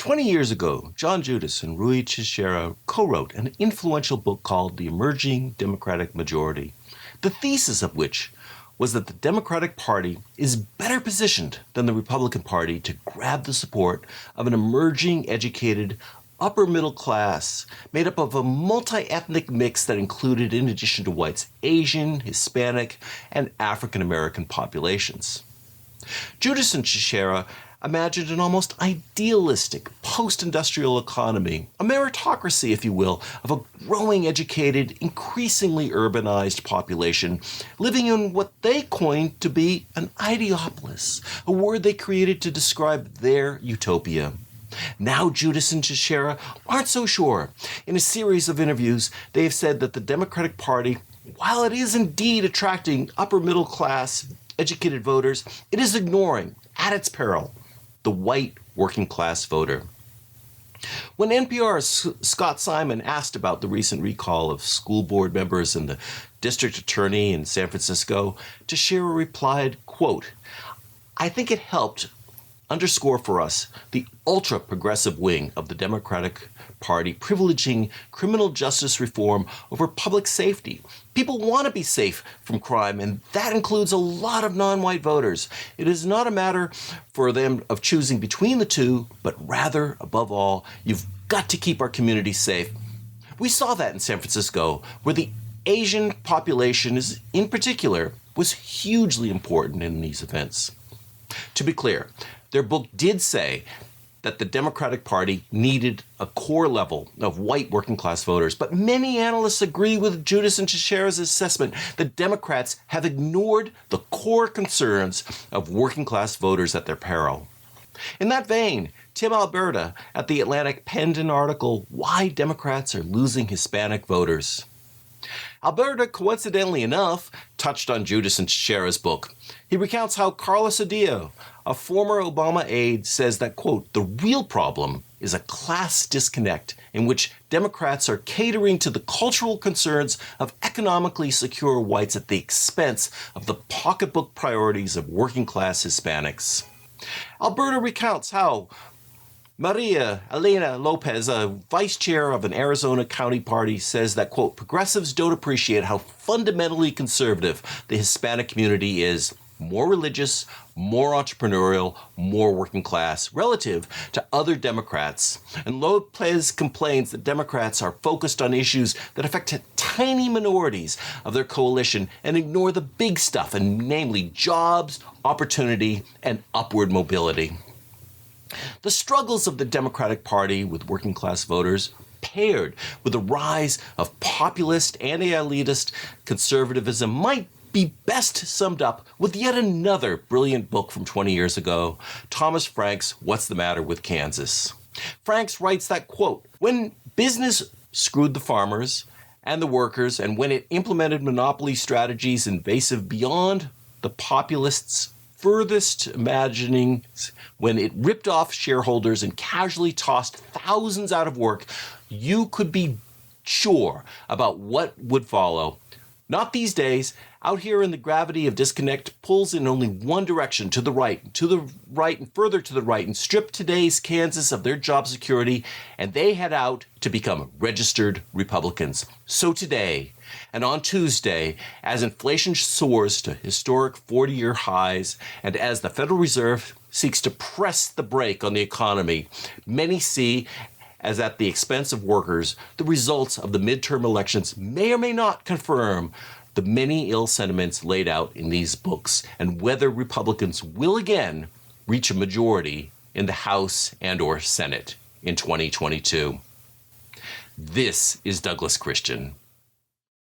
20 years ago, John Judas and Rui Teixeira co-wrote an influential book called The Emerging Democratic Majority, the thesis of which was that the Democratic Party is better positioned than the Republican Party to grab the support of an emerging, educated, upper middle class made up of a multi-ethnic mix that included, in addition to whites, Asian, Hispanic, and African American populations. Judas and Teixeira imagined an almost idealistic post-industrial economy, a meritocracy, if you will, of a growing, educated, increasingly urbanized population living in what they coined to be an ideopolis, a word they created to describe their utopia. Now Judas and Teixeira aren't so sure. In a series of interviews, they have said that the Democratic Party, while it is indeed attracting upper middle class educated voters, it is ignoring, at its peril, the white working class voter. When NPR's Scott Simon asked about the recent recall of school board members and the district attorney in San Francisco, Teixeira replied, quote, "I think it helped underscore for us the ultra-progressive wing of the Democratic Party privileging criminal justice reform over public safety. People want to be safe from crime, and that includes a lot of non-white voters. It is not a matter for them of choosing between the two, but rather, above all, you've got to keep our community safe." We saw that in San Francisco, where the Asian population in particular was hugely important in these events. To be clear, their book did say that the Democratic Party needed a core level of white working class voters, but many analysts agree with Judas and Teixeira's assessment that Democrats have ignored the core concerns of working class voters at their peril. In that vein, Tim Alberta at The Atlantic penned an article, "Why Democrats Are Losing Hispanic Voters." Alberta, coincidentally enough, touched on Judas and Teixeira's book. He recounts how Carlos Adillo, a former Obama aide, says that, quote, "The real problem is a class disconnect in which Democrats are catering to the cultural concerns of economically secure whites at the expense of the pocketbook priorities of working class Hispanics." Alberta recounts how Maria Elena Lopez, a vice chair of an Arizona county party, says that, quote, "Progressives don't appreciate how fundamentally conservative the Hispanic community is, more religious, more entrepreneurial, more working class, relative to other Democrats." And Lopez complains that Democrats are focused on issues that affect tiny minorities of their coalition and ignore the big stuff, and namely jobs, opportunity, and upward mobility. The struggles of the Democratic Party with working class voters, paired with the rise of populist, anti-elitist conservatism, might be best summed up with yet another brilliant book from 20 years ago, Thomas Frank's What's the Matter with Kansas? Franks writes that, quote, "When business screwed the farmers and the workers, and when it implemented monopoly strategies invasive beyond the populists' furthest imaginings, when it ripped off shareholders and casually tossed thousands out of work, you could be sure about what would follow. Not these days. Out here in the gravity of disconnect pulls in only one direction, to the right, and further to the right, and strip today's Kansas of their job security, and they head out to become registered Republicans. So today, and on Tuesday, as inflation soars to historic 40-year highs, and as the Federal Reserve seeks to press the brake on the economy, many see, as at the expense of workers, the results of the midterm elections may or may not confirm the many ill sentiments laid out in these books, and whether Republicans will again reach a majority in the House and or Senate in 2022. This is Douglas Christian.